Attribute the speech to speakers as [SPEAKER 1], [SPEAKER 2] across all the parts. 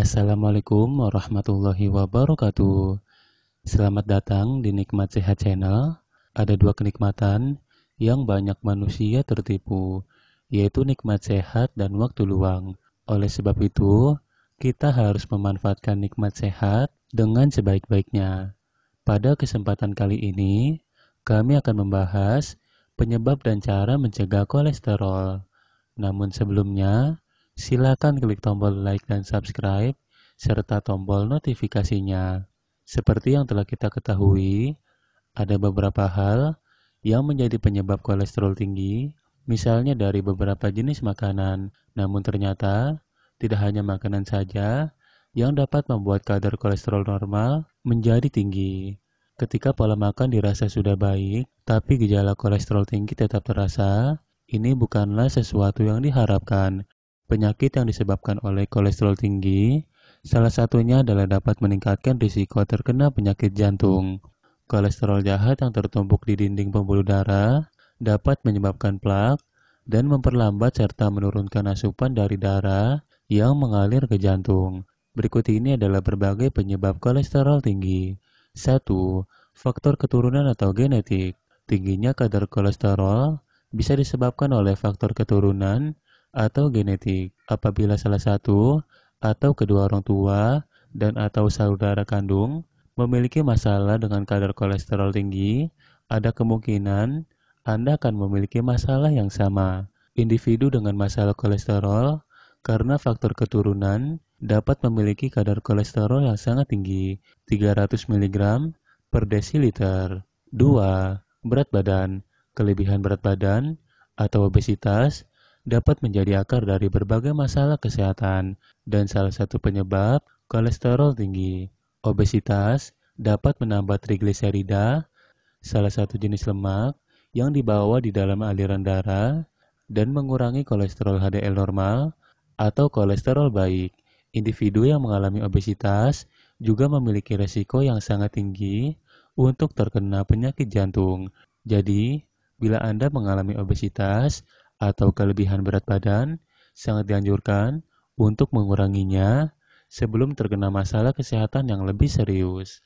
[SPEAKER 1] Assalamualaikum warahmatullahi wabarakatuh. Selamat datang di Nikmat Sehat Channel. Ada dua kenikmatan yang banyak manusia tertipu, yaitu nikmat sehat dan waktu luang. Oleh sebab itu, kita harus memanfaatkan nikmat sehat dengan sebaik-baiknya. Pada kesempatan kali ini, kami akan membahas penyebab dan cara mencegah kolesterol. Namun sebelumnya, silakan klik tombol like dan subscribe, serta tombol notifikasinya. Seperti yang telah kita ketahui, ada beberapa hal yang menjadi penyebab kolesterol tinggi, misalnya dari beberapa jenis makanan. Namun ternyata, tidak hanya makanan saja yang dapat membuat kadar kolesterol normal menjadi tinggi. Ketika pola makan dirasa sudah baik, tapi gejala kolesterol tinggi tetap terasa, ini bukanlah sesuatu yang diharapkan. Penyakit yang disebabkan oleh kolesterol tinggi, salah satunya adalah dapat meningkatkan risiko terkena penyakit jantung. Kolesterol jahat yang tertumpuk di dinding pembuluh darah dapat menyebabkan plak dan memperlambat serta menurunkan asupan dari darah yang mengalir ke jantung. Berikut ini adalah berbagai penyebab kolesterol tinggi. 1. Faktor keturunan atau genetik. Tingginya kadar kolesterol bisa disebabkan oleh faktor keturunan atau genetik. Apabila salah satu atau kedua orang tua dan atau saudara kandung memiliki masalah dengan kadar kolesterol tinggi, ada kemungkinan Anda akan memiliki masalah yang sama. Individu dengan masalah kolesterol karena faktor keturunan dapat memiliki kadar kolesterol yang sangat tinggi, 300 mg per desiliter. 2. Berat badan. Kelebihan berat badan atau obesitas dapat menjadi akar dari berbagai masalah kesehatan dan salah satu penyebab kolesterol tinggi. Obesitas dapat menambah trigliserida, salah satu jenis lemak yang dibawa di dalam aliran darah dan mengurangi kolesterol HDL normal atau kolesterol baik. Individu yang mengalami obesitas juga memiliki resiko yang sangat tinggi untuk terkena penyakit jantung. Jadi, bila Anda mengalami obesitas atau kelebihan berat badan, sangat dianjurkan untuk menguranginya sebelum terkena masalah kesehatan yang lebih serius.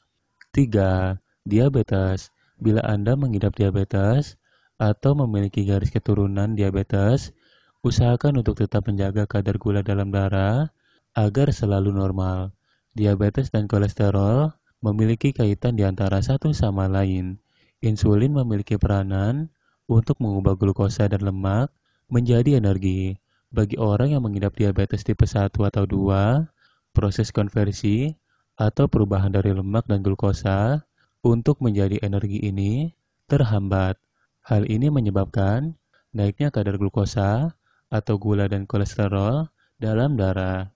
[SPEAKER 1] 3. Diabetes. Bila Anda mengidap diabetes atau memiliki garis keturunan diabetes, usahakan untuk tetap menjaga kadar gula dalam darah agar selalu normal. Diabetes dan kolesterol memiliki kaitan di antara satu sama lain. Insulin memiliki peranan untuk mengubah glukosa dan lemak menjadi energi. Bagi orang yang mengidap diabetes tipe 1 atau 2, proses konversi atau perubahan dari lemak dan glukosa untuk menjadi energi ini terhambat. Hal ini menyebabkan naiknya kadar glukosa atau gula dan kolesterol dalam darah.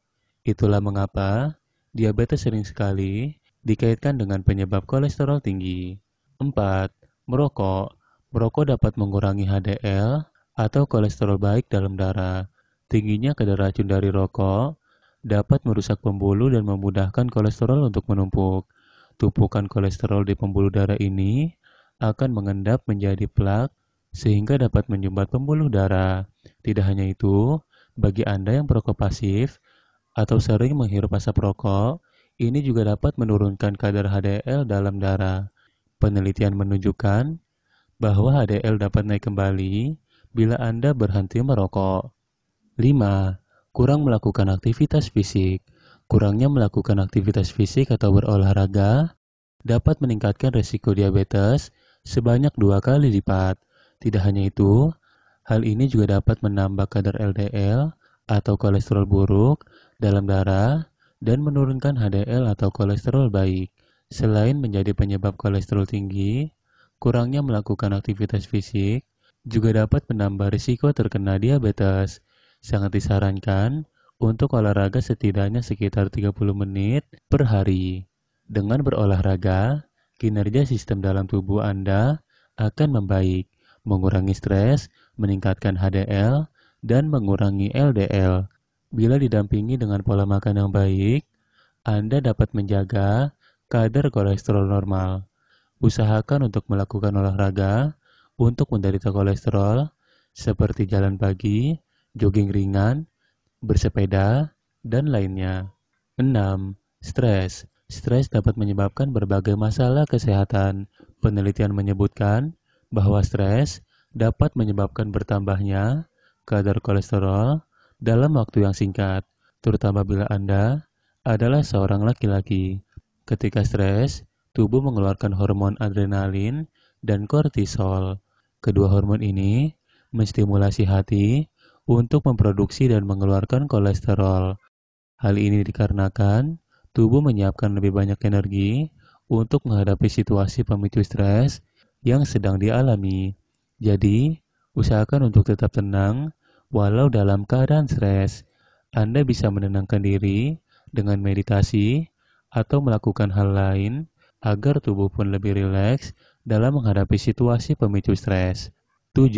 [SPEAKER 1] Itulah mengapa diabetes sering sekali dikaitkan dengan penyebab kolesterol tinggi. 4. Merokok. Merokok dapat mengurangi HDL atau kolesterol baik dalam darah. Tingginya kadar racun dari rokok dapat merusak pembuluh dan memudahkan kolesterol untuk menumpuk. Tumpukan kolesterol di pembuluh darah ini akan mengendap menjadi plak sehingga dapat menyumbat pembuluh darah. Tidak hanya itu, bagi Anda yang perokok pasif atau sering menghirup asap rokok, ini juga dapat menurunkan kadar HDL dalam darah. Penelitian menunjukkan bahwa HDL dapat naik kembali bila Anda berhenti merokok. 5. Kurang melakukan aktivitas fisik. Kurangnya melakukan aktivitas fisik atau berolahraga dapat meningkatkan risiko diabetes sebanyak 2 kali lipat. Tidak hanya itu, hal ini juga dapat menambah kadar LDL atau kolesterol buruk dalam darah dan menurunkan HDL atau kolesterol baik. Selain menjadi penyebab kolesterol tinggi, kurangnya melakukan aktivitas fisik juga dapat menambah risiko terkena diabetes. Sangat disarankan untuk olahraga setidaknya sekitar 30 menit per hari. Dengan berolahraga, kinerja sistem dalam tubuh Anda akan membaik, mengurangi stres, meningkatkan HDL, dan mengurangi LDL. Bila didampingi dengan pola makan yang baik, Anda dapat menjaga kadar kolesterol normal. Usahakan untuk melakukan olahraga untuk menderita kolesterol seperti jalan pagi, jogging ringan, bersepeda, dan lainnya. 6. Stres. Stres dapat menyebabkan berbagai masalah kesehatan. Penelitian menyebutkan bahwa stres dapat menyebabkan bertambahnya kadar kolesterol dalam waktu yang singkat, terutama bila Anda adalah seorang laki-laki. Ketika stres, tubuh mengeluarkan hormon adrenalin dan kortisol. Kedua hormon ini menstimulasi hati untuk memproduksi dan mengeluarkan kolesterol. Hal ini dikarenakan tubuh menyiapkan lebih banyak energi untuk menghadapi situasi pemicu stres yang sedang dialami. Jadi, usahakan untuk tetap tenang walau dalam keadaan stres. Anda bisa menenangkan diri dengan meditasi atau melakukan hal lain agar tubuh pun lebih rileks dalam menghadapi situasi pemicu stres. 7.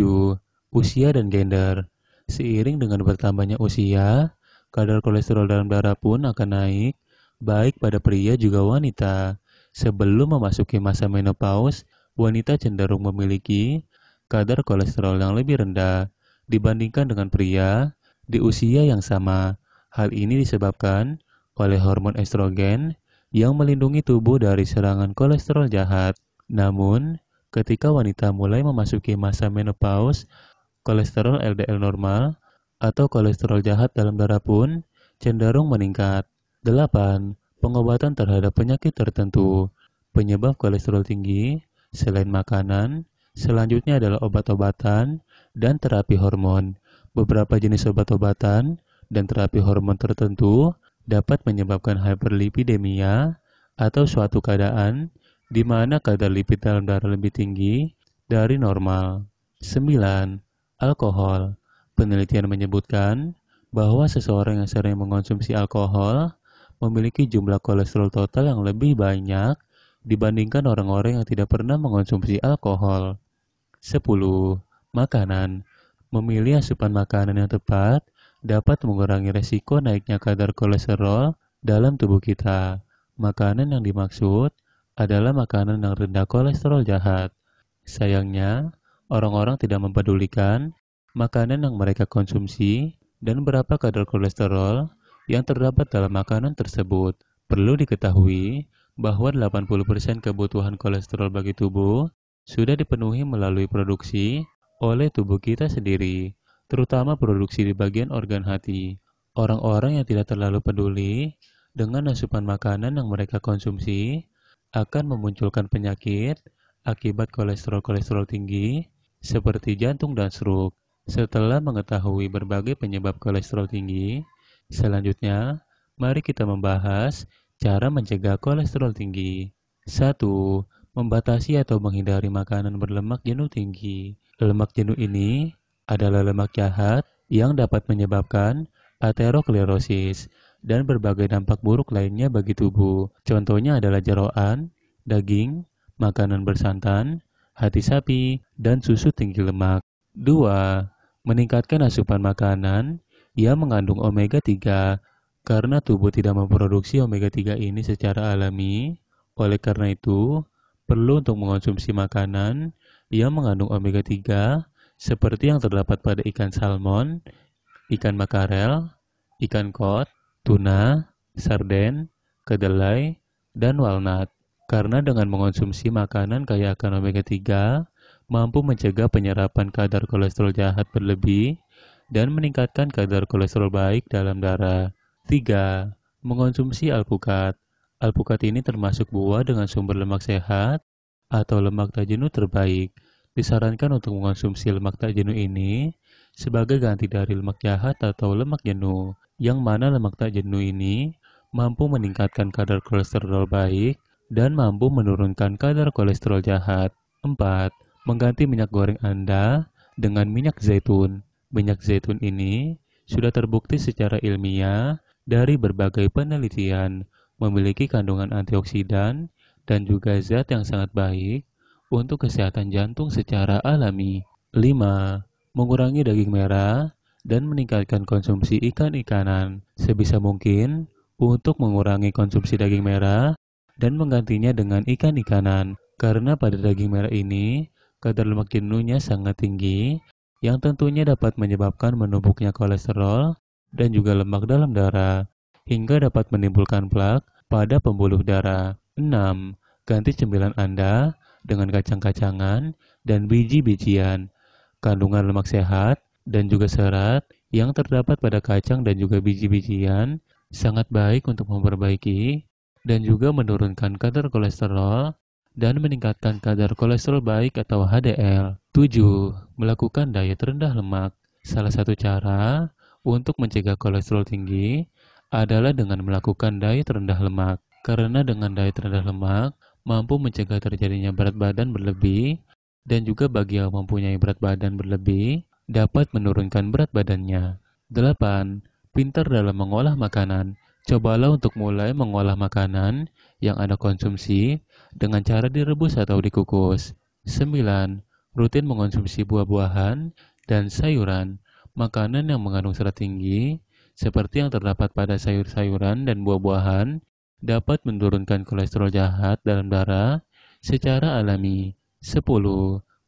[SPEAKER 1] Usia dan gender. Seiring dengan bertambahnya usia, kadar kolesterol dalam darah pun akan naik, baik pada pria juga wanita. Sebelum memasuki masa menopause, wanita cenderung memiliki kadar kolesterol yang lebih rendah dibandingkan dengan pria di usia yang sama. Hal ini disebabkan oleh hormon estrogen yang melindungi tubuh dari serangan kolesterol jahat. Namun, ketika wanita mulai memasuki masa menopause, kolesterol LDL normal atau kolesterol jahat dalam darah pun cenderung meningkat. 8. Pengobatan terhadap penyakit tertentu. Penyebab kolesterol tinggi selain makanan, selanjutnya adalah obat-obatan dan terapi hormon. Beberapa jenis obat-obatan dan terapi hormon tertentu dapat menyebabkan hiperlipidemia atau suatu keadaan di mana kadar lipid dalam darah lebih tinggi dari normal. 9. Alkohol. Penelitian menyebutkan bahwa seseorang yang sering mengonsumsi alkohol memiliki jumlah kolesterol total yang lebih banyak dibandingkan orang-orang yang tidak pernah mengonsumsi alkohol. 10. Makanan. Memilih asupan makanan yang tepat dapat mengurangi resiko naiknya kadar kolesterol dalam tubuh kita. Makanan yang dimaksud adalah makanan yang rendah kolesterol jahat. Sayangnya, orang-orang tidak mempedulikan makanan yang mereka konsumsi dan berapa kadar kolesterol yang terdapat dalam makanan tersebut. Perlu diketahui bahwa 80% kebutuhan kolesterol bagi tubuh sudah dipenuhi melalui produksi oleh tubuh kita sendiri, terutama produksi di bagian organ hati. Orang-orang yang tidak terlalu peduli dengan asupan makanan yang mereka konsumsi akan memunculkan penyakit akibat kolesterol tinggi seperti jantung dan stroke. Setelah mengetahui berbagai penyebab kolesterol tinggi, selanjutnya mari kita membahas cara mencegah kolesterol tinggi. 1. Membatasi atau menghindari makanan berlemak jenuh tinggi. Lemak jenuh ini adalah lemak jahat yang dapat menyebabkan aterosklerosis dan berbagai dampak buruk lainnya bagi tubuh. Contohnya adalah jeroan, daging, makanan bersantan, hati sapi, dan susu tinggi lemak. 2. Meningkatkan asupan makanan yang mengandung omega 3 karena tubuh tidak memproduksi omega 3 ini secara alami. Oleh karena itu, perlu untuk mengonsumsi makanan yang mengandung omega 3 seperti yang terdapat pada ikan salmon, ikan makarel, ikan kod, tuna, sarden, kedelai, dan walnut. Karena dengan mengonsumsi makanan kaya akan omega 3, mampu mencegah penyerapan kadar kolesterol jahat berlebih dan meningkatkan kadar kolesterol baik dalam darah. 3. Mengonsumsi alpukat. Alpukat ini termasuk buah dengan sumber lemak sehat atau lemak tak jenuh terbaik. Disarankan untuk mengonsumsi lemak tak jenuh ini sebagai ganti dari lemak jahat atau lemak jenuh, yang mana lemak tak jenuh ini mampu meningkatkan kadar kolesterol baik dan mampu menurunkan kadar kolesterol jahat. 4. Mengganti minyak goreng Anda dengan minyak zaitun. Minyak zaitun ini sudah terbukti secara ilmiah dari berbagai penelitian memiliki kandungan antioksidan dan juga zat yang sangat baik untuk kesehatan jantung secara alami. 5. Mengurangi daging merah dan meningkatkan konsumsi ikan-ikanan. Sebisa mungkin untuk mengurangi konsumsi daging merah dan menggantinya dengan ikan-ikanan. Karena pada daging merah ini, kadar lemak jenuhnya sangat tinggi, yang tentunya dapat menyebabkan menumpuknya kolesterol dan juga lemak dalam darah. hingga dapat menimbulkan plak pada pembuluh darah. 6. Ganti cemilan Anda dengan kacang-kacangan dan biji-bijian. Kandungan lemak sehat dan juga serat yang terdapat pada kacang dan juga biji-bijian sangat baik untuk memperbaiki dan juga menurunkan kadar kolesterol dan meningkatkan kadar kolesterol baik atau HDL. 7. Melakukan diet rendah lemak. Salah satu cara untuk mencegah kolesterol tinggi adalah dengan melakukan diet rendah lemak. Karena dengan diet rendah lemak mampu mencegah terjadinya berat badan berlebih dan juga bagi yang mempunyai berat badan berlebih dapat menurunkan berat badannya. 8. Pintar dalam mengolah makanan. Cobalah untuk mulai mengolah makanan yang Anda konsumsi dengan cara direbus atau dikukus. 9. Rutin mengonsumsi buah-buahan dan sayuran. Makanan yang mengandung serat tinggi, seperti yang terdapat pada sayur-sayuran dan buah-buahan, dapat menurunkan kolesterol jahat dalam darah secara alami. 10.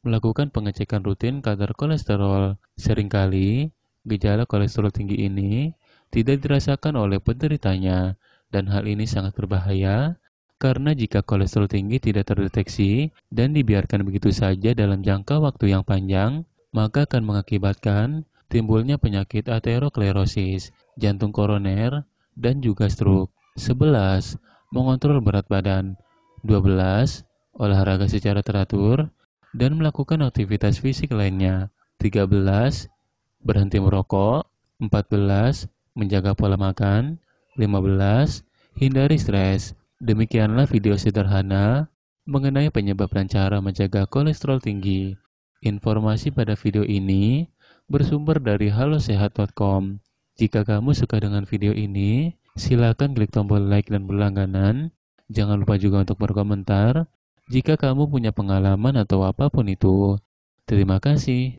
[SPEAKER 1] Melakukan pengecekan rutin kadar kolesterol. Seringkali, gejala kolesterol tinggi ini tidak dirasakan oleh penderitanya, dan hal ini sangat berbahaya karena jika kolesterol tinggi tidak terdeteksi dan dibiarkan begitu saja dalam jangka waktu yang panjang, maka akan mengakibatkan timbulnya penyakit aterosklerosis, jantung koroner, dan juga stroke. 11. Mengontrol berat badan. 12. Olahraga secara teratur dan melakukan aktivitas fisik lainnya. 13. Berhenti merokok. 14. Menjaga pola makan. 15. Hindari stres. Demikianlah video sederhana mengenai penyebab dan cara mencegah kolesterol tinggi. Informasi pada video ini bersumber dari halosehat.com. Jika kamu suka dengan video ini, silakan klik tombol like dan berlangganan. Jangan lupa juga untuk berkomentar jika kamu punya pengalaman atau apapun itu. Terima kasih.